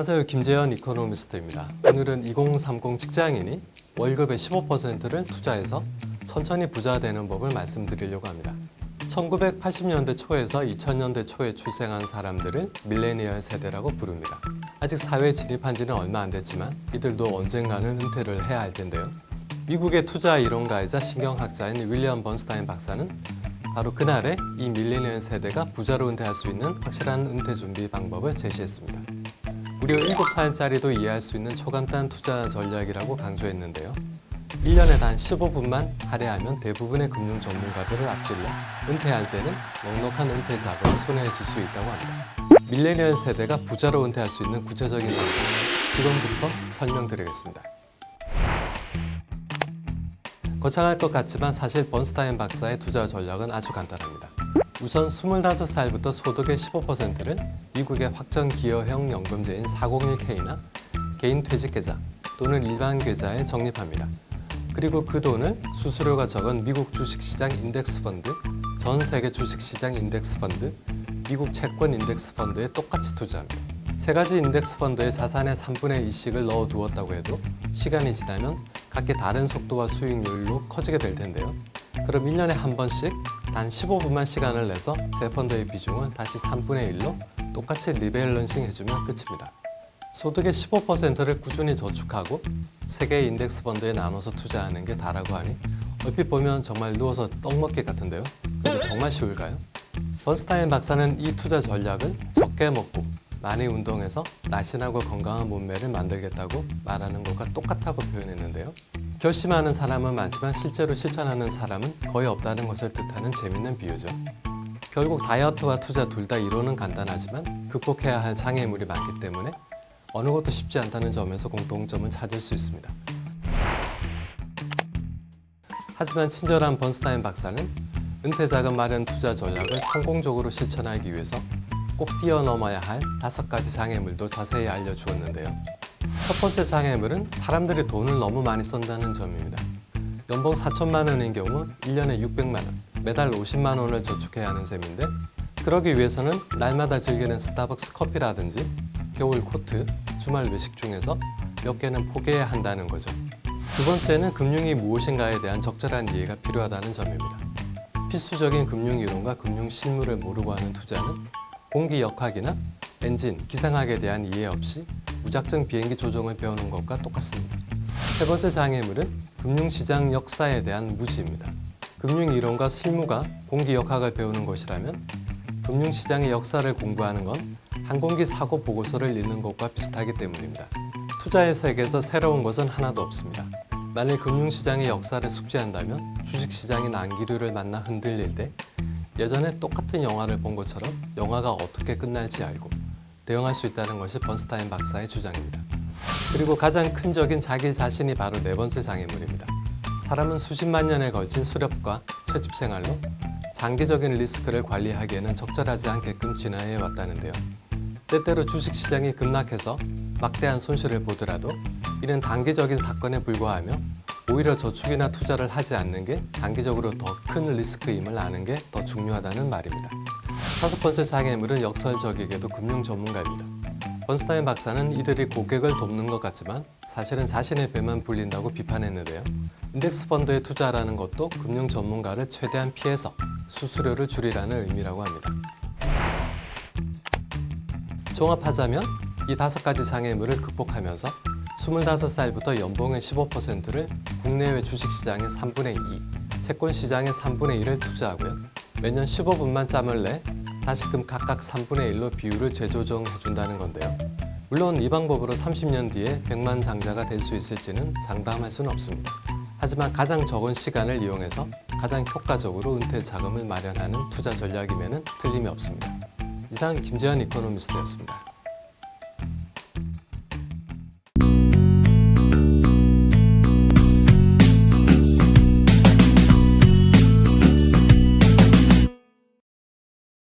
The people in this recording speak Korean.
안녕하세요. 김재현 이코노미스트입니다. 오늘은 2030 직장인이 월급의 15%를 투자해서 천천히 부자 되는 법을 말씀드리려고 합니다. 1980년대 초에서 2000년대 초에 출생한 사람들을 밀레니얼 세대라고 부릅니다. 아직 사회에 진입한 지는 얼마 안 됐지만 이들도 언젠가는 은퇴를 해야 할 텐데요. 미국의 투자 이론가이자 신경학자인 윌리엄 번스타인 박사는 바로 그날에 이 밀레니얼 세대가 부자로 은퇴할 수 있는 확실한 은퇴 준비 방법을 제시했습니다. 무려 7살짜리도 이해할 수 있는 초간단 투자 전략이라고 강조했는데요. 1년에 단 15분만 할애하면 대부분의 금융 전문가들을 앞질러 은퇴할 때는 넉넉한 은퇴 자금을 손에 쥘 수 있다고 합니다. 밀레니얼 세대가 부자로 은퇴할 수 있는 구체적인 방법, 지금부터 설명드리겠습니다. 거창할 것 같지만 사실 번스타인 박사의 투자 전략은 아주 간단합니다. 우선 25살부터 소득의 15%를 미국의 확정 기여형 연금제인 401k나 개인 퇴직계좌 또는 일반 계좌에 적립합니다. 그리고 그 돈을 수수료가 적은 미국 주식시장 인덱스 펀드, 전 세계 주식시장 인덱스 펀드, 미국 채권 인덱스 펀드에 똑같이 투자합니다. 세 가지 인덱스 펀드에 자산의 3분의 2씩을 넣어두었다고 해도 시간이 지나면 각기 다른 속도와 수익률로 커지게 될 텐데요. 그럼 1년에 한 번씩 단 15분만 시간을 내서 세 펀드의 비중을 다시 3분의 1로 똑같이 리밸런싱 해주면 끝입니다. 소득의 15%를 꾸준히 저축하고 세 개의 인덱스 펀드에 나눠서 투자하는 게 다라고 하니 얼핏 보면 정말 누워서 떡 먹기 같은데요. 근데 정말 쉬울까요? 번스타인 박사는 이 투자 전략을 적게 먹고 많이 운동해서 날씬하고 건강한 몸매를 만들겠다고 말하는 것과 똑같다고 표현했는데요. 결심하는 사람은 많지만 실제로 실천하는 사람은 거의 없다는 것을 뜻하는 재밌는 비유죠. 결국 다이어트와 투자 둘 다 이론은 간단하지만 극복해야 할 장애물이 많기 때문에 어느 것도 쉽지 않다는 점에서 공통점은 찾을 수 있습니다. 하지만 친절한 번스타인 박사는 은퇴자금 마련 투자 전략을 성공적으로 실천하기 위해서 꼭 뛰어넘어야 할 5가지 장애물도 자세히 알려주었는데요. 첫 번째 장애물은 사람들이 돈을 너무 많이 쓴다는 점입니다. 연봉 4천만 원인 경우 1년에 600만 원, 매달 50만 원을 저축해야 하는 셈인데 그러기 위해서는 날마다 즐기는 스타벅스 커피라든지 겨울 코트, 주말 외식 중에서 몇 개는 포기해야 한다는 거죠. 두 번째는 금융이 무엇인가에 대한 적절한 이해가 필요하다는 점입니다. 필수적인 금융이론과 금융실무를 모르고 하는 투자는 공기역학이나 엔진, 기상학에 대한 이해 없이 무작정 비행기 조종을 배우는 것과 똑같습니다. 세 번째 장애물은 금융시장 역사에 대한 무지입니다. 금융이론과 실무가 공기역학을 배우는 것이라면 금융시장의 역사를 공부하는 건 항공기 사고 보고서를 읽는 것과 비슷하기 때문입니다. 투자의 세계에서 새로운 것은 하나도 없습니다. 만일 금융시장의 역사를 숙지한다면 주식시장이 난기류를 만나 흔들릴 때 예전에 똑같은 영화를 본 것처럼 영화가 어떻게 끝날지 알고 대응할 수 있다는 것이 번스타인 박사의 주장입니다. 그리고 가장 큰 적인 자기 자신이 바로 네 번째 장애물입니다. 사람은 수십만 년에 걸친 수렵과 채집 생활로 장기적인 리스크를 관리하기에는 적절하지 않게끔 진화해 왔다는데요. 때때로 주식시장이 급락해서 막대한 손실을 보더라도 이는 단기적인 사건에 불과하며 오히려 저축이나 투자를 하지 않는 게 장기적으로 더 큰 리스크임을 아는 게 더 중요하다는 말입니다. 다섯 번째 장애물은 역설적이게도 금융 전문가입니다. 번스타인 박사는 이들이 고객을 돕는 것 같지만 사실은 자신의 배만 불린다고 비판했는데요. 인덱스 펀드에 투자라는 것도 금융 전문가를 최대한 피해서 수수료를 줄이라는 의미라고 합니다. 종합하자면 이 5가지 장애물을 극복하면서 25살부터 연봉의 15%를 국내외 주식시장의 3분의 2, 채권시장의 3분의 1을 투자하고요. 매년 15분만 짬을 내 다시금 각각 3분의 1로 비율을 재조정해준다는 건데요. 물론 이 방법으로 30년 뒤에 100만 장자가 될 수 있을지는 장담할 수는 없습니다. 하지만 가장 적은 시간을 이용해서 가장 효과적으로 은퇴 자금을 마련하는 투자 전략임에는 틀림이 없습니다. 이상 김재현 이코노미스트였습니다.